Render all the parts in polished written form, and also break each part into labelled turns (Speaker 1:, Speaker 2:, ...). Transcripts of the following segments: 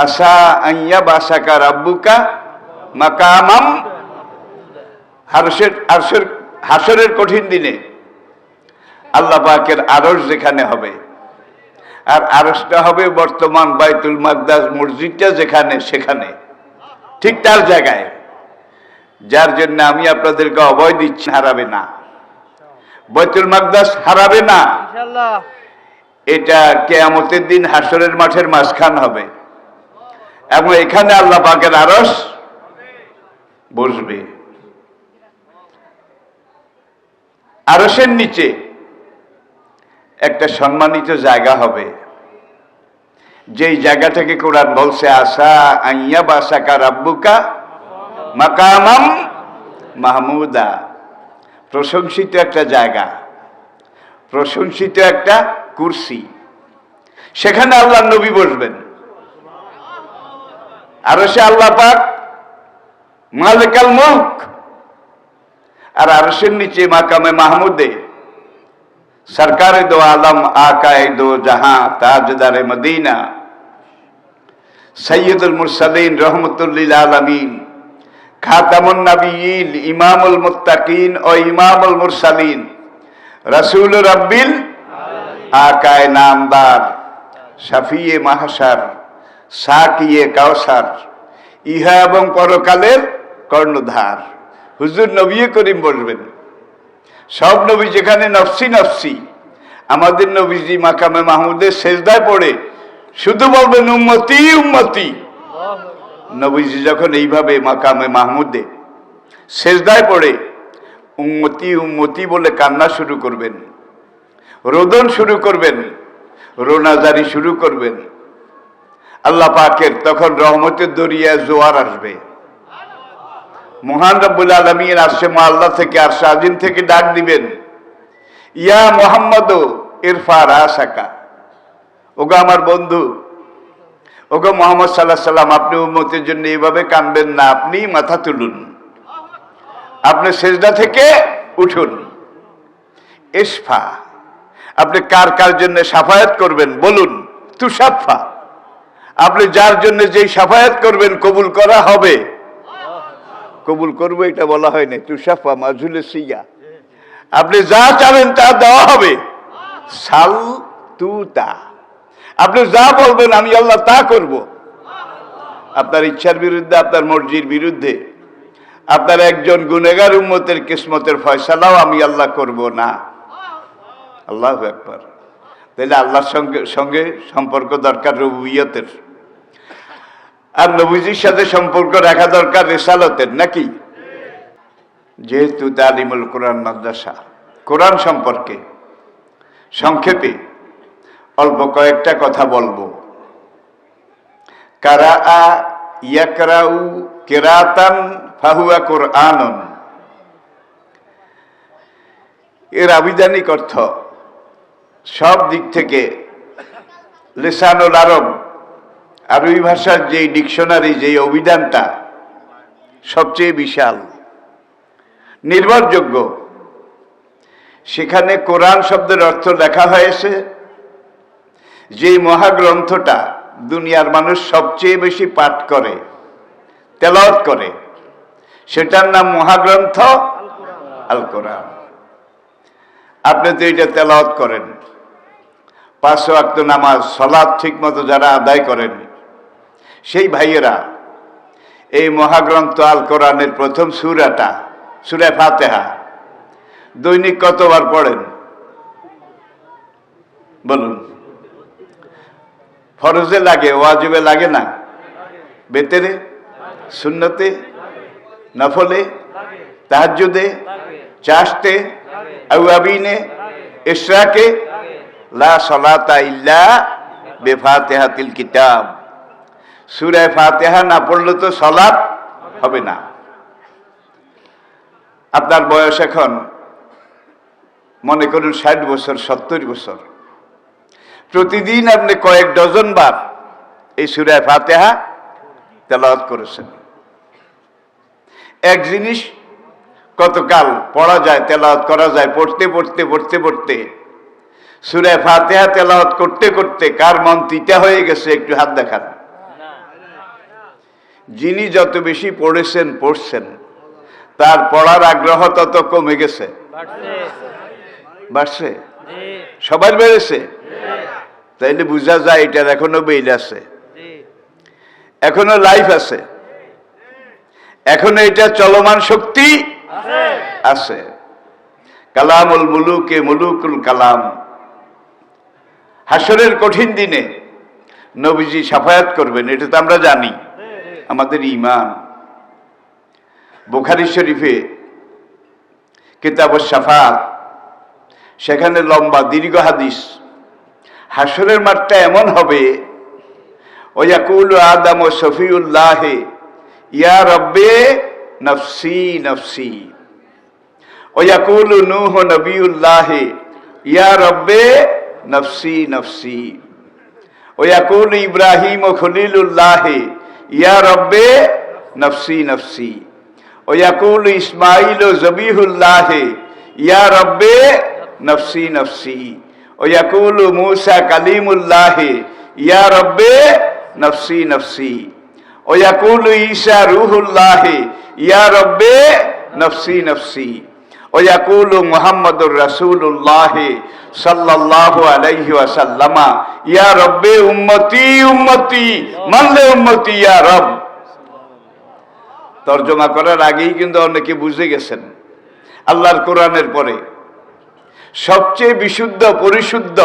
Speaker 1: আসা আইয়া বাসাকা রাব্বুকা মাকামাম হাসরের কঠিন দিনে আল্লাহ পাকের আরশ যেখানে হবে, আর আরশটা হবে বর্তমান বাইতুল মাকদাস মসজিদটা যেখানে, সেখানে ঠিক তার জায়গায়, যার জন্য আমি আপনাদেরকে অভয় দিচ্ছি, হারাবে না, বাইতুল মাকদাস হারাবে না ইনশাআল্লাহ। এটা কিয়ামতের দিন হাসরের মাঠের মাঝখান হবে এবং এখানে আল্লাহ পাকের আরশ বসবে। আরশের নিচে একটা সম্মানিত জায়গা হবে, যেই জায়গাটাকে কোরআন বলছে আসা আইয়া বাসাকা রাব্বুকা মাকামাম মাহমুদা, প্রশংসিত একটা জায়গা, প্রশংসিত একটা কুরসি, সেখানে আল্লাহ নবী বসবেন। আরশে আল্লাহ পাক মালিকাল মুলক, আর আরশের নিচে মাকামে মাহমুদে সরকারে দো আলম আকায়ে দো জাহাঁ তাজদারে মদিনা সৈয়দুল মুরসালিন রহমতুল লিল আলামিন খাতামুন নবিয়্যিন ইমামুল মুত্তাকিন ও ইমামুল মুরসালিন রাসূল রাব্বিল আকায়ে নামদার শাফিয়ে মাহশার সাকিয়ে কাউসার, ইহা এবং পরকালের কর্ণধার হুজুর নবী করিম বলবেন। সব নবী যেখানে নফসি নফসি, আমাদের নবীজি মাকামে মাহমুদের সেজদায় পড়ে শুধু বলবেন উম্মতি উম্মতি। নবীজি যখন এইভাবে মাকামে মাহমুদে সেজদায় পড়ে উম্মতি উম্মতি বলে কান্না শুরু করবেন, রোদন শুরু করবেন, রোনাজারি শুরু করবেন, আল্লাহ পাকের তখন রহমতের দরিয়া জোয়ার আসবে। মহান রব্বুল আলামিন আসছে আল্লাহ থেকে আর সাজিন থেকে ডাক দিবেন, ইয়া মুহাম্মদ ইরফা রাসাকা, ওগো আমার বন্ধু, ওগো মুহাম্মদ সাল্লাল্লাহু আলাইহি সাল্লাম, আপনি উম্মতের জন্য এইভাবে কাঁদবেন না, আপনি মাথা তুলুন, আপনি সেজদা থেকে উঠুন। ইসফা, আপনি কার কার জন্য সাফায়াত করবেন বলুন, তুষাফা, আপনি যার জন্য যেই সাফায়াত করবেন কবুল করা হবে, কবুল করবো এটা বলা হয় না, তুষাফা মাজুলে সিয়া, আপনি যা চাবেন তা দেওয়া হবে। সাল তুতা, আপনি যা বলবেন আমি আল্লাহ তা করব। আপনার ইচ্ছার বিরুদ্ধে, আপনার মর্জির বিরুদ্ধে, আপনার একজন গুনেগার উম্মতের কিসমতের ফয়সালাও আমি আল্লাহ করব না। আল্লাহু আকবার। তাহলে আল্লাহর সঙ্গে সম্পর্ক দরকার রুবুবিয়তের, আর নবীজির সাথে সম্পর্ক রাখা দরকার রিসালতের, নাকি? যেহেতু তালিমুল কোরআন মাদ্রাসা, কোরআন সম্পর্কে সংক্ষেপে অল্প কয়েকটা কথা বলবো। কারাআ ইয়াকরাউ কিরাতান ফাহুয়া কুরআনুন, এর আবিধানিক অর্থ সব দিক থেকে লিসানুল আরব, আরবি ভাষার যেই ডিকশনারি, যেই অভিধানটা সবচেয়ে বিশাল নির্ভরযোগ্য, সেখানে কোরআন শব্দের অর্থ লেখা হয়েছে যেই মহাগ্রন্থটা দুনিয়ার মানুষ সবচেয়ে বেশি পাঠ করে, তেলাওয়াত করে, সেটার নাম মহাগ্রন্থ আল কোরআন। আপনি তো এটা তেলাওয়াত করেন, 5 ওয়াক্ত নামাজ সালাত ঠিক মতো যারা আদায় করেন, সেই ভাইয়েরা এই মহাগ্রন্থ আল কোরআনের প্রথম সূরাটা, সূরা ফাতিহা, দৈনিক কতবার পড়েন বলুন? ফরজে লাগে, ওয়াজিবে লাগে না? বেতেরে, সুন্নতে, নফলে, তাহাজ্জুদে, চাশতে, আওয়াবিনে, ইশরাকে, লা সালাতা ইল্লা বিফাতিহাতিল কিতাব। সূরা ফাতিহা না পড়লে তো সালাত হবে না। আপনার বয়স এখন মনে করুন 60 বছর, 70 বছর, প্রতিদিন আপনি কয়েক ডজন বার এই সূরা ফাতিহা তেলাওয়াত করেছেন। এক জিনিস কতকাল পড়া যায়, তেলাওয়াত করা যায়, পড়তে পড়তে পড়তে পড়তে সূরা ফাতিহা তেলাওয়াত করতে করতে কার মন তিতা হয়ে গেছে একটু হাত দেখান। যিনি যত বেশি পড়ছেন তার পড়ার আগ্রহ তত কমে গেছে, বাড়ছে, সবার বেড়েছে। তাইলে বোঝা যায় এটার এখনো বেইল আছে, এখনো লাইফ আছে, এখনো এটা চলমান শক্তি আছে। কালামুল মুলুকে মুলুকুল কালাম। হাসরের কঠিন দিনে নবীজি শাফায়াত করবেন, এটা তো আমরা জানি, আমাদের ঈমান। বুখারী শরীফে কিতাবুশ শাফাআত, সেখানে লম্বা দীর্ঘ হাদিস। হাসরের মাঠটা এমন হবে, ওয়াকুলু আদম শফিউল্লাহ ইয়া রব্বে নফসি নফসি, ওয়াকুলু নূহ নবিউল্লাহ ইয়া রব্বে নফসি নফসি, ওয়াকুলু ইব্রাহিম খলিলুল্লাহ ইয়া রব্বে নফসি নফসি, ওয়াকুলু ইসমাঈল জবিহুল্লাহ ইয়া রব্বে নফসি নফসি, ওয়াকুলু মূসা কালিমুল্লাহ ইয়া রব্বে নফসি নফসি, ওয়াকুলু ঈসা রূহুল্লাহ ইয়া রব্বে নফসি নফসি, ওয়াকুলু মুহাম্মাদুর রাসূলুল্লাহ সাল্লাল্লাহু আলাইহি ওয়াসাল্লাম ইয়া রব্বে উম্মতি উম্মতি মানলে উম্মতি ইয়া রব। তর্জমা করার আগেই কিন্তু অনেকে বুঝে গেছেন আল্লাহর কোরআনের পরে সবচেয়ে বিশুদ্ধ পরিশুদ্ধ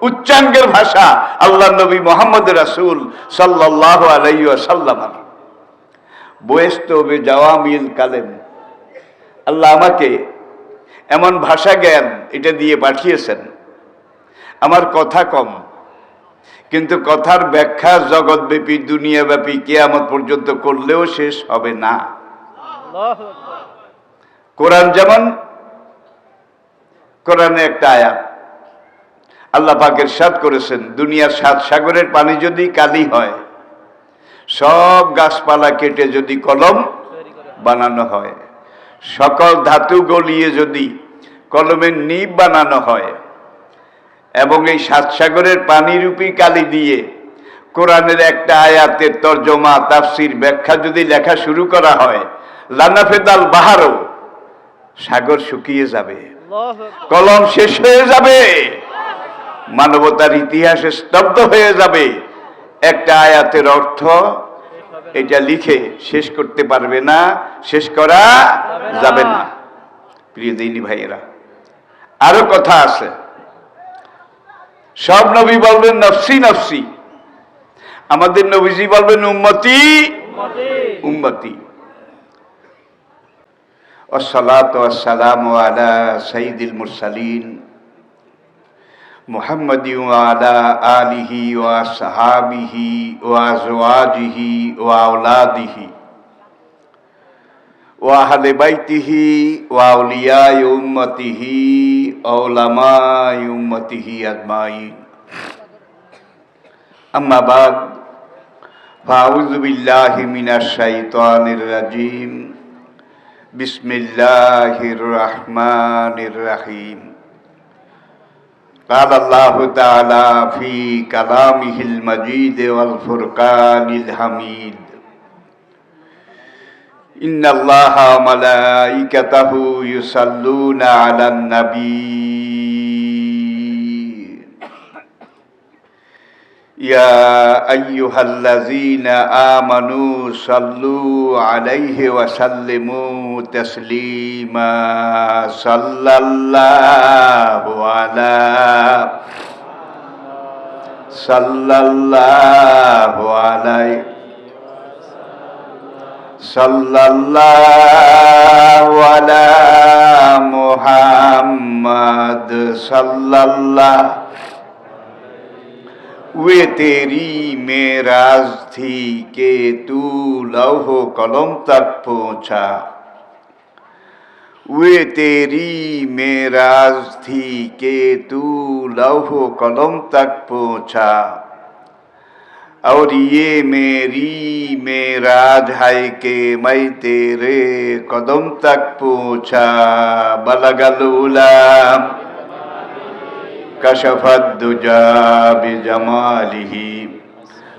Speaker 1: উচ্চাঙ্গের ভাষা আল্লাহর নবী মুহাম্মদ রাসূল সাল্লাল্লাহু আলাইহি ওয়াসাল্লাম। বয়স্ত বে জাওয়ামিল কালেম, আল্লাহ আমাকে এমন ভাষা জ্ঞান এটা দিয়ে পাঠিয়েছেন। আমার কথা কম, কিন্তু কথার ব্যাখ্যা জগৎব্যাপী দুনিয়াব্যাপী কিয়ামত পর্যন্ত করলেও শেষ হবে না। কোরআন যেমন, কোরআনে একটা আয়াত আল্লাহ পাক ইরশাদ করেছেন, দুনিয়ার 7 সাগরের পানি যদি কালি হয়, সব গাছপালা কেটে যদি কলম বানানো হয়, সকল ধাতু গলিয়ে যদি কলমের নিব বানানো হয়, এবং এই 7 সাগরের পানিরূপী কালি দিয়ে কোরআনের একটা আয়াতের তর্জমা তাফসির ব্যাখ্যা যদি লেখা শুরু করা হয়, লানাফেদাল বাহারও, সাগর শুকিয়ে যাবে, কলম শেষ হয়ে যাবে, মানবতার ইতিহাসে স্তব্ধ হয়ে যাবে। একটা আয়াতের অর্থ এটা লিখে শেষ করতে পারবে না, শেষ করা যাবে না। প্রিয় দিনী ভাইয়েরা, আরো কথা আছে। সব নবী বলবেন নফসি নফসি, আমাদের নবীজি বলবেন উম্মতি উম্মতি। ওয়াসসালাতু ওয়াসসালামু আলা সাইয়্যিদিল মুরসালিন মুহাম্মাদিন ওয়া আলা আলিহি ওয়া আসহাবিহি ওয়া আজওয়াজিহি ওয়া আওলাদিহি ওয়া আহলি বাইতিহি ওয়া আউলিয়াই উম্মতিহি ওয়া উলামাই উম্মতিহি আজমাইন। আম্মা বাদ, ফাউযু বিল্লাহি মিনাশ শাইতানির রাজিম। বিসমিল্লাহির রহমানির রহিম। قال الله تعالى في كلامه المجيد والفرقان الحميد إن الله وملائكته يصلون على النبي يا أيها الذين آمنوا صلوا عليه وسلموا تسليما صلى الله عليه صلى الله على محمد صلى الله। वे तेरी मेराज थी कि तू लौहो कलम तक पहुंचा, वे तेरी मेराज थी कि तू लौहो कलम तक पहुंचा, और ये मेरी मेराज है कि मैं तेरे कदम तक पहुंचा। बलगल उलाम कशफत दुजा बिजमालिही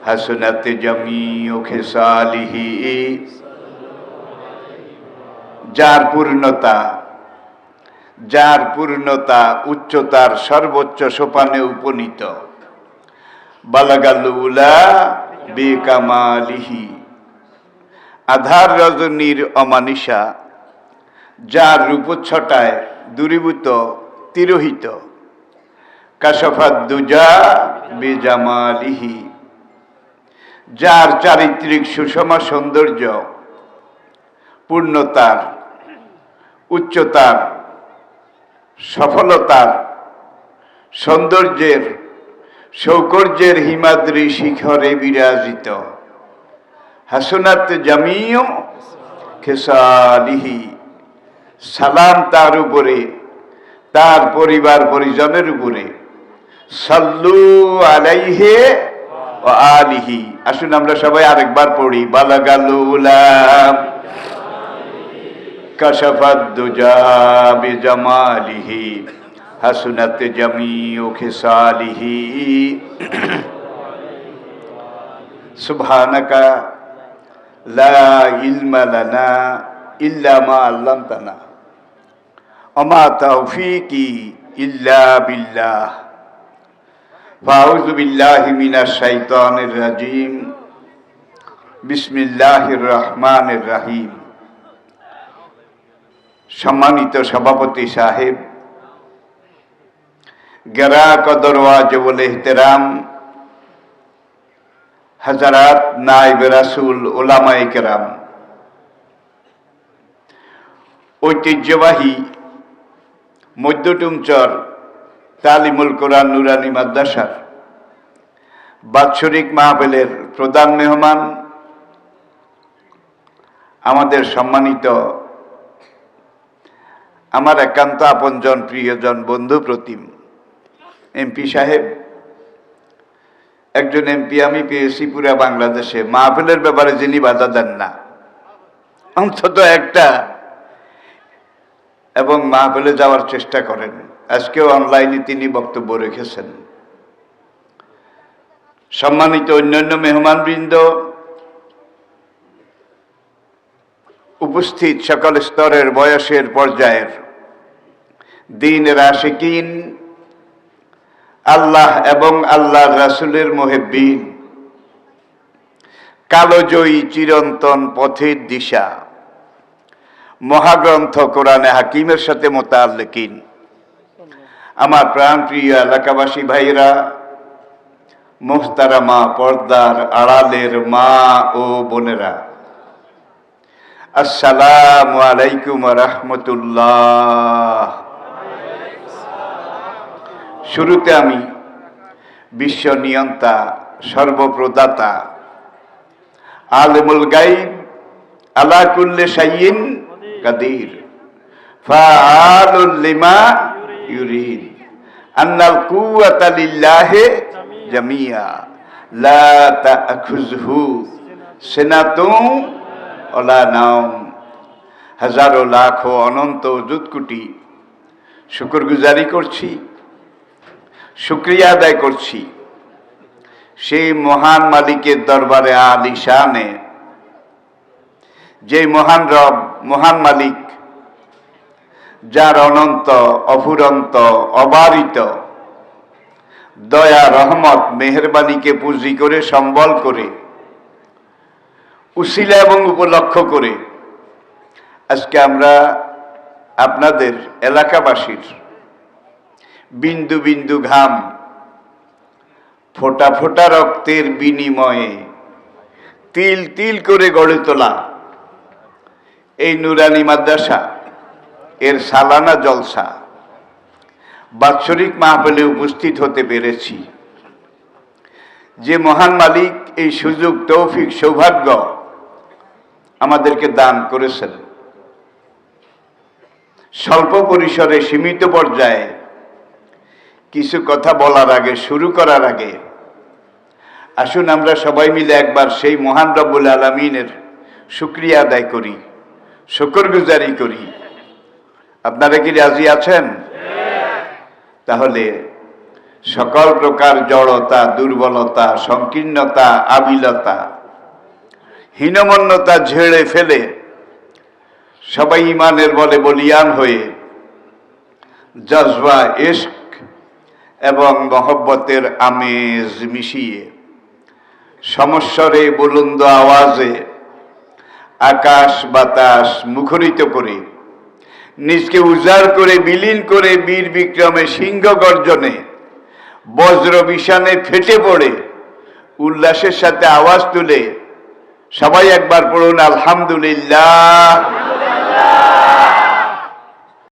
Speaker 1: হাসনাত জামিউ খিসালিহি, যার পূর্ণতা উচ্চতার সর্বোচ্চ সোপানে উপনীত। বালাগাল উলা বিকামালিহি, আধার রজনীর অমানিসা, যার রূপচ্ছটায় দূরীভূত তিরোহিত। কাশফাদ দুজা বিজামালিহি, যার চারিত্রিক সুষমা সৌন্দর্য, পূর্ণতার, উচ্চতার, সফলতার, সৌন্দর্যের, সৌকর্যের হিমাদ্রি শিখরে বিরাজিত। হাসনাত জামিউ খিসালিহি, সালাম তার উপরে, তার পরিবার পরিজনের উপরে। সাল্লু আলাইহি ওয়া আলিহি, আসুন আমরা সবাই আরেকবার পড়ি। বালাগাল উলা কাশাফাদ দুজা বিজামালিহি, হাসনাত জামিউ খিসালিহি। সুবহানাকা লা ইলমা লানা ইল্লা মা আল্লামতানা ওমা তাওফীকি ইল্লা বিল্লাহ। ফাউযু বিল্লাহি মিনাশ শাইতানির রাজীম। বিসমিল্লাহির রহমানির রহিম। সম্মানিত সভাপতি সাহেব, গেরা কদর ওয়াজিবুল ইহতিরাম হযরত নায়েব রাসূল উলামায়ে কেরাম, ঐতিহ্যবাহী মধ্যটুমচর তালিমুল কোরআন নুরানি মাদ্রাসার বাৎসরিক মাহফিলের প্রধান মেহমান, আমাদের সম্মানিত, আমার একান্ত আপনজন, প্রিয়জন, বন্ধু প্রতিম এমপি সাহেব। একজন এমপি আমি পেয়েছি পুরা বাংলাদেশে, মাহফিলের ব্যাপারে যিনি বাধা দেন না, অন্তত একটা, এবং মাহফিলে যাওয়ার চেষ্টা করেন। আজকেও অনলাইনে তিনি বক্তব্য রেখেছেন। সম্মানিত অন্যান্য মেহমানবৃন্দ, উপস্থিত সকল স্তরের, বয়সের, পর্যায়ের দ্বীনের আশিকিন, আল্লাহ এবং আল্লাহর রাসূলের মুহিব্বিন, কালোজয়ী চিরন্তন পথের দিশা, মহাগ্রন্থ কোরআনে হাকিমের সাথে মোতাল্লিকিন, আমার প্রাণপ্রিয় এলাকাবাসী ভাইরা, মুহতারামা পর্দার আড়ালের মা ও বোনেরা, আসসালামু আলাইকুম ওয়া রাহমাতুল্লাহ। শুরুতে আমি বিশ্ব নিয়ন্তা, সর্বপ্রদাতা, আলিমুল গায়ব, আলা কুল্লি শাইইন কাদির, ফাআলুল লিমা ইউরিদ, আন্নাল কুওয়াতা লিল্লাহি জামিয়া, লা তা'খুযহু সিনাতুন ওয়ালা নাওম। হাজারো লাখো অনন্ত অযুত কোটি শুকরগুজারি করছি, শুকরিয়া আদায় করছি সেই মহান মালিকের দরবারে আলিশানে, যে মহান রব, মহান মালিক, যার অনন্ত, অফুরন্ত, অবারিত দয়া, রহমত, মেহেরবানিকে পুঁজি করে, সম্বল করে, উসিলা এবং উপলক্ষ করে আজকে আমরা আপনাদের এলাকাবাসীর বিন্দু বিন্দু ঘাম, ফোঁটা ফোঁটা রক্তের বিনিময়ে তিল তিল করে গড়ে তোলা এই নুরানি মাদ্রাসা এর সালানা জলসা বাৎসরিক মাহফিলে উপস্থিত হতে পেরেছি। যে মহান মালিক এই সুযোগ, তৌফিক, সৌভাগ্য আমাদেরকে দান করেছেন, স্বল্প পরিসরে, সীমিত পর্যায়ে কিছু কথা বলার আগে, শুরু করার আগে, আসুন আমরা সবাই মিলে একবার সেই মহান রব্বুল আলামিনের শুকরিয়া আদায় করি, শুকরগুজারি করি। আপনারা কি রাজি আছেন? তাহলে সকল প্রকার জড়তা, দুর্বলতা, সংকীর্ণতা, আবিলতা, হীনমন্যতা ঝেড়ে ফেলে সবাই ইমানের বলে বলিয়ান হয়ে জজবা, ইশক এবং মহব্বতের আমেজ মিশিয়ে সমস্বরে বুলন্দ আওয়াজে আকাশ বাতাস মুখরিত করে নিজকে উজাড় করে বিলীন করে বীর বিক্রমে সিংহ গর্জনে বজ্র বিষাণে ফেটে পড়ে উল্লাসের সাথে আওয়াজ তুলে সবাই একবার পড়ুন আলহামদুলিল্লাহ।